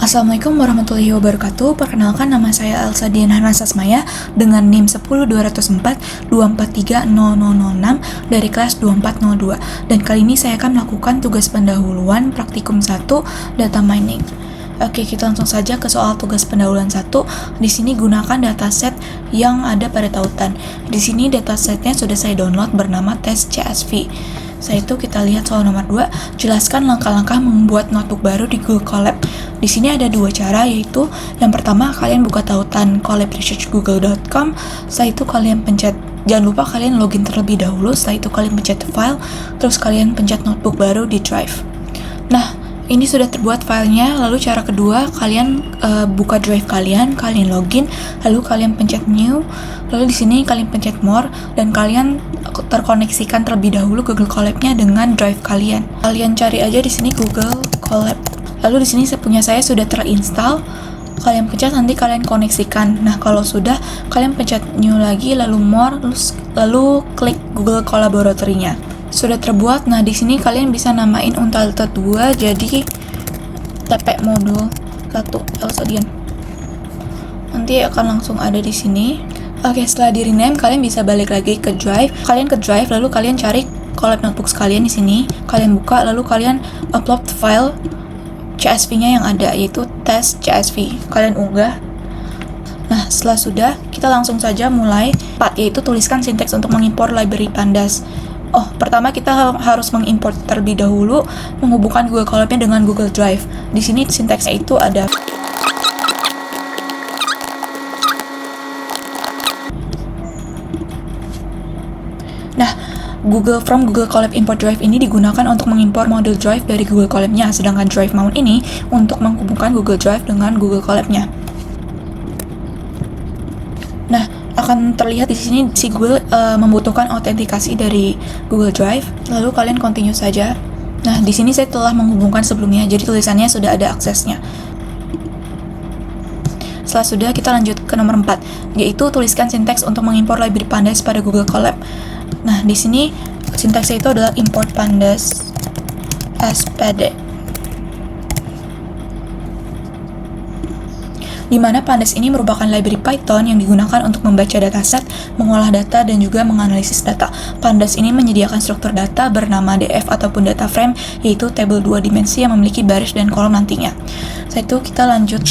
Assalamualaikum warahmatullahi wabarakatuh. Perkenalkan, nama saya Elsa Dian Sasmaya dengan NIM 1020424300006 dari kelas 2402. Dan kali ini saya akan melakukan tugas pendahuluan praktikum 1 data mining. Oke, kita langsung saja ke soal tugas pendahuluan 1. Di sini gunakan dataset yang ada pada tautan. Di sini datasetnya sudah saya download bernama tes CSV. Setelah itu kita lihat soal nomor 2, jelaskan langkah-langkah membuat notebook baru di Google Colab. Di sini ada dua cara, yaitu yang pertama kalian buka tautan colabresearchgoogle.com. Setelah itu kalian pencet, jangan lupa kalian login terlebih dahulu. Setelah itu kalian pencet file, terus kalian pencet notebook baru di drive. Nah, ini sudah terbuat filenya. Lalu cara kedua, kalian buka drive kalian login, lalu kalian pencet new, lalu di sini kalian pencet more, dan kalian terkoneksikan terlebih dahulu Google Colab-nya dengan drive kalian. Kalian cari aja di sini Google Colab. Lalu di sini punya saya sudah terinstall. Kalian pencet, nanti kalian koneksikan. Nah, kalau sudah, kalian pencet new lagi, lalu more, lalu klik Google Collaboratory-nya. Sudah terbuat. Nah, di sini kalian bisa namain Untitled 2 jadi TP modul 1 Elsa Dian. Nanti akan langsung ada di sini. Oke, setelah di rename, kalian bisa balik lagi ke drive. Kalian ke drive, lalu kalian cari Colab notebooks kalian di sini. Kalian buka, lalu kalian upload file CSV-nya yang ada, yaitu tes CSV. Kalian unggah. Nah, setelah sudah, kita langsung saja mulai part, yaitu tuliskan sinteks untuk mengimpor library pandas. Pertama kita harus mengimport terlebih dahulu, menghubungkan Google Colab-nya dengan Google Drive. Di sini sinteksnya itu ada from Google Colab import drive ini digunakan untuk mengimpor model drive dari Google Colab-nya, sedangkan drive mount ini untuk menghubungkan Google Drive dengan Google Colab-nya. Nah, akan terlihat di sini si Google membutuhkan autentikasi dari Google Drive, lalu kalian continue saja. Nah, di sini saya telah menghubungkan sebelumnya, jadi tulisannya sudah ada aksesnya. Setelah sudah, kita lanjut ke nomor 4, yaitu tuliskan sinteks untuk mengimpor library pandas pada Google Colab. Nah, di sini sinteksnya itu adalah import pandas as pd, di mana pandas ini merupakan library Python yang digunakan untuk membaca dataset, mengolah data, dan juga menganalisis data. Pandas ini menyediakan struktur data bernama DF ataupun data frame, yaitu tabel 2 dimensi yang memiliki baris dan kolom nantinya. Setelah itu kita lanjut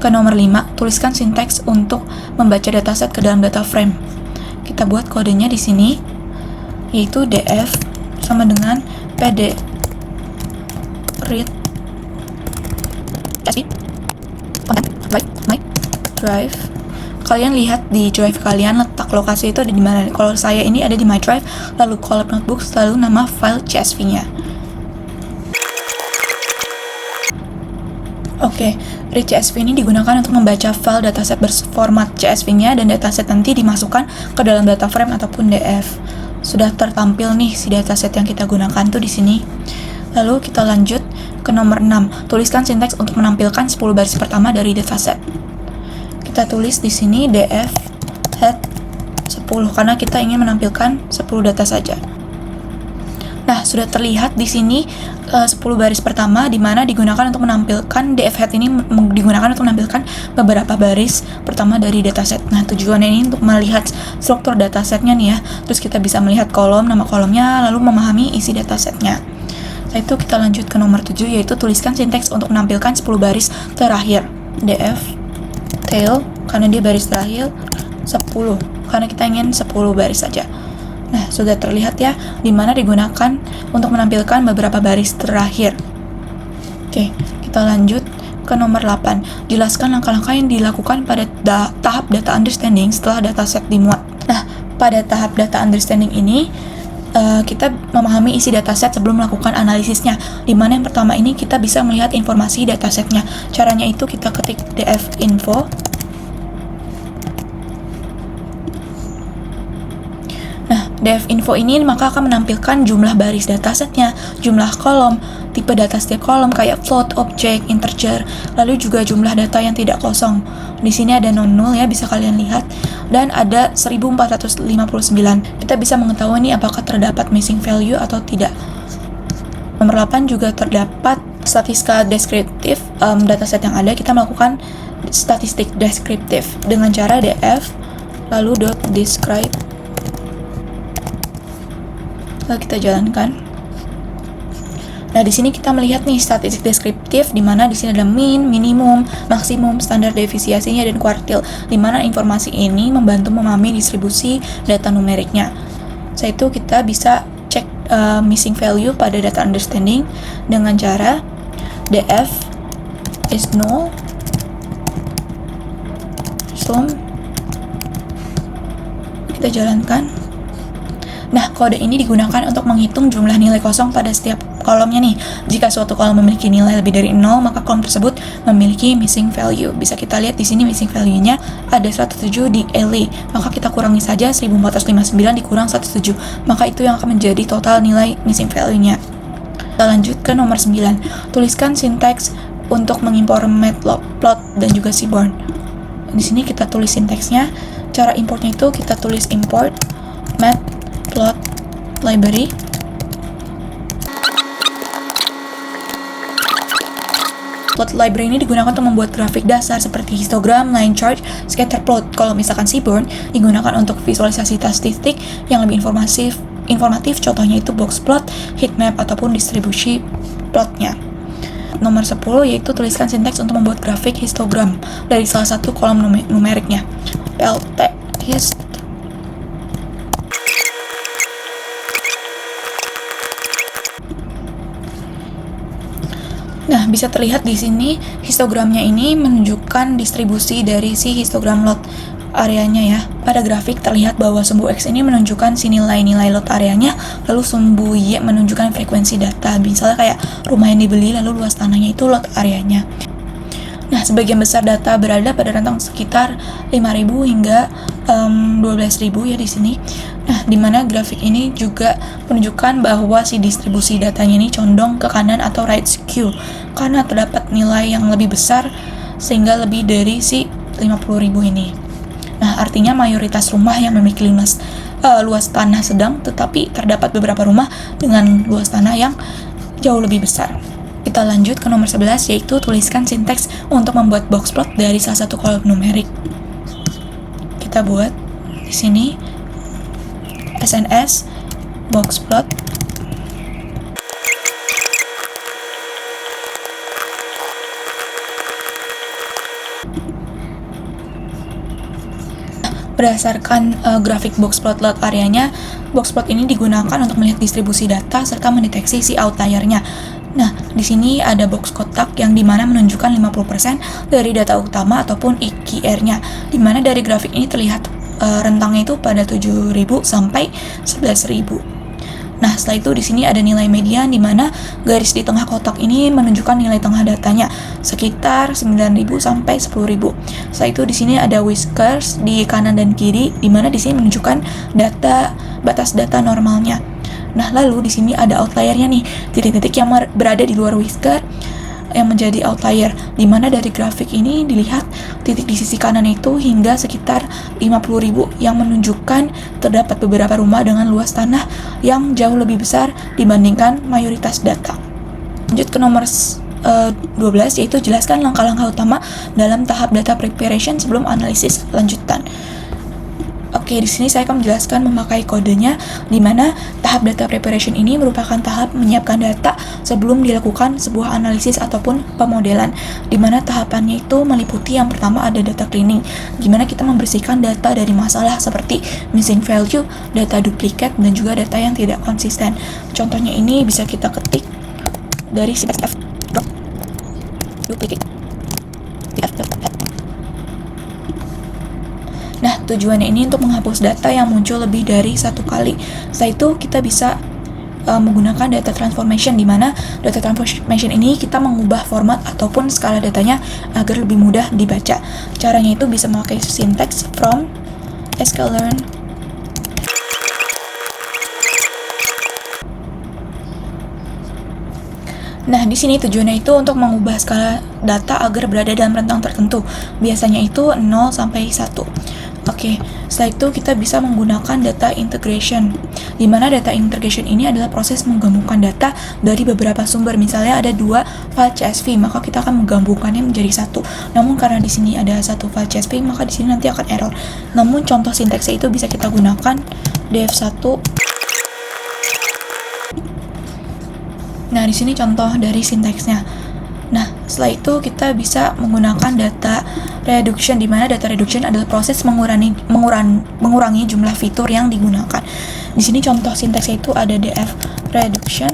ke nomor 5, tuliskan sinteks untuk membaca dataset ke dalam data frame. Kita buat kodenya di sini, yaitu DF sama dengan PD read my drive. Kalian lihat di drive kalian letak lokasi itu ada di mana. Kalau saya ini ada di my drive, lalu Colab notebooks, lalu nama file CSV-nya. Oke, read CSV ini digunakan untuk membaca file dataset berformat CSV-nya, dan dataset nanti dimasukkan ke dalam data frame ataupun DF. Sudah tertampil nih si dataset yang kita gunakan tuh di sini. Lalu kita lanjut ke nomor 6, tuliskan sinteks untuk menampilkan 10 baris pertama dari dataset. Kita tulis di sini DF head 10 karena kita ingin menampilkan 10 data saja. Nah, sudah terlihat di sini 10 baris pertama, di mana digunakan untuk menampilkan DF head ini digunakan untuk menampilkan beberapa baris pertama dari dataset. Nah, tujuannya ini untuk melihat struktur datasetnya nih ya. Terus kita bisa melihat kolom, nama kolomnya, lalu memahami isi datasetnya. Setelah itu kita lanjut ke nomor 7, yaitu tuliskan sinteks untuk menampilkan 10 baris terakhir. DF tail karena dia baris terakhir, 10 karena kita ingin 10 baris saja. Nah, sudah terlihat ya, di mana digunakan untuk menampilkan beberapa baris terakhir. Oke, kita lanjut ke nomor 8. Jelaskan langkah-langkah yang dilakukan pada tahap data understanding setelah dataset dimuat. Nah, pada tahap data understanding ini, kita memahami isi dataset sebelum melakukan analisisnya, di mana yang pertama ini kita bisa melihat informasi datasetnya. Caranya itu kita ketik df info. Def info ini maka akan menampilkan jumlah baris datasetnya, jumlah kolom, tipe data setiap kolom kayak float, object, integer, lalu juga jumlah data yang tidak kosong. Di sini ada non-null ya, bisa kalian lihat, dan ada 1459. Kita bisa mengetahui nih apakah terdapat missing value atau tidak. Nomor 8 juga terdapat statistika deskriptif, dataset yang ada, kita melakukan statistik deskriptif dengan cara df lalu .describe, lalu kita jalankan. Nah, di sini kita melihat nih statistik deskriptif, di mana di sini ada min, minimum, maksimum, standar deviasinya, dan kuartil, di mana informasi ini membantu memahami distribusi data numeriknya. Setelah itu kita bisa cek missing value pada data understanding dengan cara df is null sum. Kita jalankan. Nah, kode ini digunakan untuk menghitung jumlah nilai kosong pada setiap kolomnya nih. Jika suatu kolom memiliki nilai lebih dari 0, maka kolom tersebut memiliki missing value. Bisa kita lihat di sini missing value-nya ada 107 di LA. Maka kita kurangi saja 1459 dikurang 107. Maka itu yang akan menjadi total nilai missing value-nya. Kita lanjut ke nomor 9. Tuliskan sinteks untuk mengimpor matplotlib dan juga seaborn. Di sini kita tulis sinteksnya. Cara importnya itu kita tulis import matplotlib library. Plot library ini digunakan untuk membuat grafik dasar seperti histogram, line chart, scatter plot. Kalau misalkan seaborn digunakan untuk visualisasi statistik yang lebih informatif, contohnya itu box plot, heat map, ataupun distribusi plotnya. Nomor 10 yaitu tuliskan sinteks untuk membuat grafik histogram dari salah satu kolom numeriknya. plt hist. Nah, bisa terlihat di sini histogramnya ini menunjukkan distribusi dari si histogram lot areanya ya. Pada grafik terlihat bahwa sumbu X ini menunjukkan si nilai-nilai lot areanya, lalu sumbu Y menunjukkan frekuensi data. Misalnya kayak rumah yang dibeli, lalu luas tanahnya itu lot areanya. Nah, sebagian besar data berada pada rentang sekitar 5.000 hingga 12.000 ya di sini. Nah, di mana grafik ini juga menunjukkan bahwa si distribusi datanya ini condong ke kanan atau right skew karena terdapat nilai yang lebih besar sehingga lebih dari si 50.000 ini. Nah, artinya mayoritas rumah yang memiliki luas tanah sedang, tetapi terdapat beberapa rumah dengan luas tanah yang jauh lebih besar. Kita lanjut ke nomor 11, yaitu tuliskan sinteks untuk membuat box plot dari salah satu kolom numerik. Kita buat di sini SNS box plot. Berdasarkan grafik box plot lot areanya, box plot ini digunakan untuk melihat distribusi data serta mendeteksi si outliernya. Nah, di sini ada box kotak yang dimana menunjukkan 50% dari data utama ataupun IQR-nya, dimana dari grafik ini terlihat rentangnya itu pada 7.000 sampai 11.000. Nah, setelah itu di sini ada nilai median, di mana garis di tengah kotak ini menunjukkan nilai tengah datanya sekitar 9.000 sampai 10.000. Setelah itu di sini ada whiskers di kanan dan kiri, di mana di sini menunjukkan batas data normalnya. Nah, lalu di sini ada outliernya nih, titik-titik yang berada di luar whisker yang menjadi outlier, di mana dari grafik ini dilihat titik di sisi kanan itu hingga sekitar 50.000 yang menunjukkan terdapat beberapa rumah dengan luas tanah yang jauh lebih besar dibandingkan mayoritas data. Lanjut ke nomor 12, yaitu jelaskan langkah-langkah utama dalam tahap data preparation sebelum analisis lanjutan. Oke, di sini saya akan menjelaskan memakai kodenya, di mana tahap data preparation ini merupakan tahap menyiapkan data sebelum dilakukan sebuah analisis ataupun pemodelan, di mana tahapannya itu meliputi yang pertama ada data cleaning, di mana kita membersihkan data dari masalah seperti missing value, data duplikat, dan juga data yang tidak konsisten. Contohnya ini bisa kita ketik dari CSF duplicate. Nah, tujuannya ini untuk menghapus data yang muncul lebih dari satu kali. Setelah itu kita bisa menggunakan data transformation, di mana data transformation ini kita mengubah format ataupun skala datanya agar lebih mudah dibaca. Caranya itu bisa memakai syntax from sklearn. Nah, di sini tujuannya itu untuk mengubah skala data agar berada dalam rentang tertentu. Biasanya itu 0 sampai 1. Oke, setelah itu kita bisa menggunakan data integration, di mana data integration ini adalah proses menggabungkan data dari beberapa sumber. Misalnya ada 2 file CSV, maka kita akan menggabungkannya menjadi satu. Namun karena di sini ada 1 file CSV, maka di sini nanti akan error. Namun contoh sintaksnya itu bisa kita gunakan df1. Nah, di sini contoh dari sintaksnya. Nah, setelah itu kita bisa menggunakan data reduction, di mana data reduction adalah proses mengurangi jumlah fitur yang digunakan. Di sini contoh sintaksnya itu ada df reduction.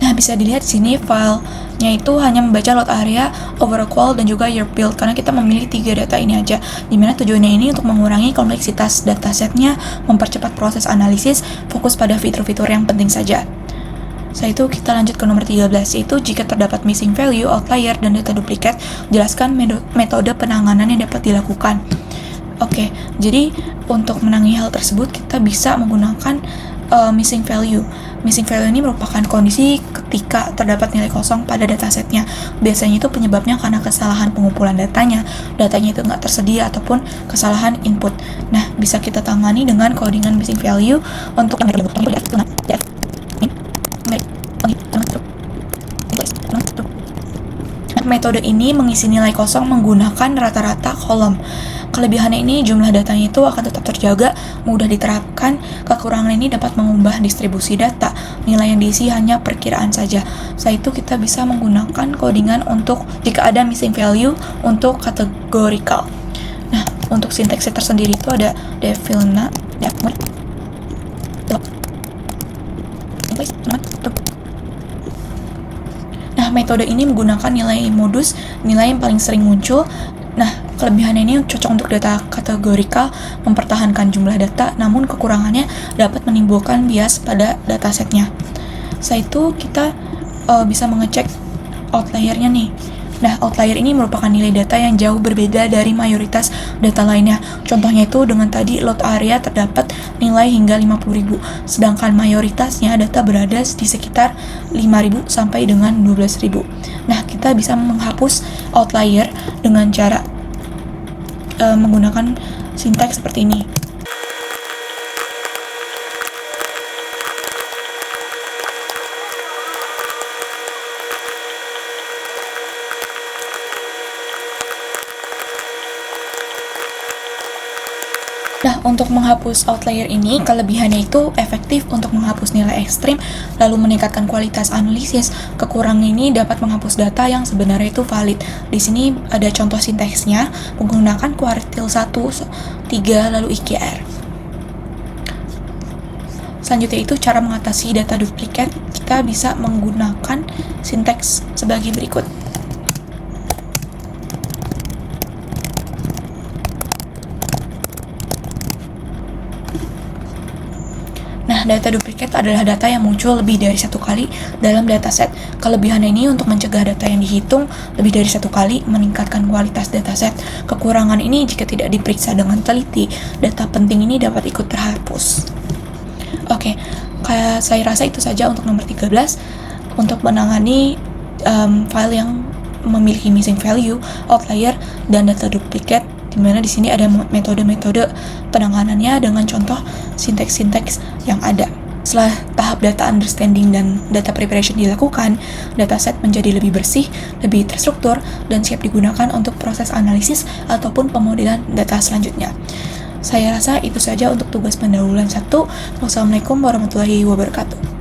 Nah, bisa dilihat di sini filenya itu hanya membaca load area, overall dan juga year build, karena kita memilih 3 data ini aja, dimana tujuannya ini untuk mengurangi kompleksitas datasetnya, mempercepat proses analisis, fokus pada fitur-fitur yang penting saja. Setelah itu kita lanjut ke nomor 13, yaitu jika terdapat missing value, outlier, dan data duplikat, jelaskan metode penanganan yang dapat dilakukan. Oke, jadi untuk menangani hal tersebut kita bisa menggunakan missing value. Missing value ini merupakan kondisi ketika terdapat nilai kosong pada datasetnya. Biasanya itu penyebabnya karena kesalahan pengumpulan datanya itu nggak tersedia, ataupun kesalahan input. Nah, bisa kita tangani dengan codingan missing value untuk metode ini mengisi nilai kosong menggunakan rata-rata kolom. Kelebihannya ini jumlah datanya itu akan tetap terjaga, mudah diterapkan. Kekurangan ini dapat mengubah distribusi data. Nilai yang diisi hanya perkiraan saja. Setelah itu kita bisa menggunakan codingan untuk jika ada missing value untuk categorical. Nah, untuk sintaksnya tersendiri itu ada defilna, Nah, metode ini menggunakan nilai modus, nilai yang paling sering muncul. Nah, kelebihannya ini cocok untuk data kategorikal, mempertahankan jumlah data, namun kekurangannya dapat menimbulkan bias pada datasetnya. Setelah itu kita bisa mengecek outliernya nih. Nah, outlier ini merupakan nilai data yang jauh berbeda dari mayoritas data lainnya. Contohnya itu dengan tadi load area terdapat nilai hingga 50.000, sedangkan mayoritasnya data berada di sekitar 5.000 sampai dengan 12.000. Nah, kita bisa menghapus outlier dengan cara menggunakan sintaks seperti ini. Nah, untuk menghapus outlier ini, kelebihannya itu efektif untuk menghapus nilai ekstrim, lalu meningkatkan kualitas analisis. Kekurangan ini dapat menghapus data yang sebenarnya itu valid. Di sini ada contoh sintaksnya, menggunakan kuartil 1, 3, lalu IKR. Selanjutnya itu cara mengatasi data duplikat. Kita bisa menggunakan sintaks sebagai berikut. Nah, data duplikat adalah data yang muncul lebih dari satu kali dalam dataset. Kelebihannya ini untuk mencegah data yang dihitung lebih dari satu kali, meningkatkan kualitas dataset. Kekurangan ini jika tidak diperiksa dengan teliti, data penting ini dapat ikut terhapus. Oke, kayak saya rasa itu saja untuk nomor 13. Untuk menangani file yang memiliki missing value, outlier, dan data duplikat, dimana di sini ada metode-metode penanganannya dengan contoh sintaks-sintaks yang ada. Setelah tahap data understanding dan data preparation dilakukan, dataset menjadi lebih bersih, lebih terstruktur, dan siap digunakan untuk proses analisis ataupun pemodelan data selanjutnya. Saya rasa itu saja untuk tugas pendahuluan 1. Wassalamualaikum warahmatullahi wabarakatuh.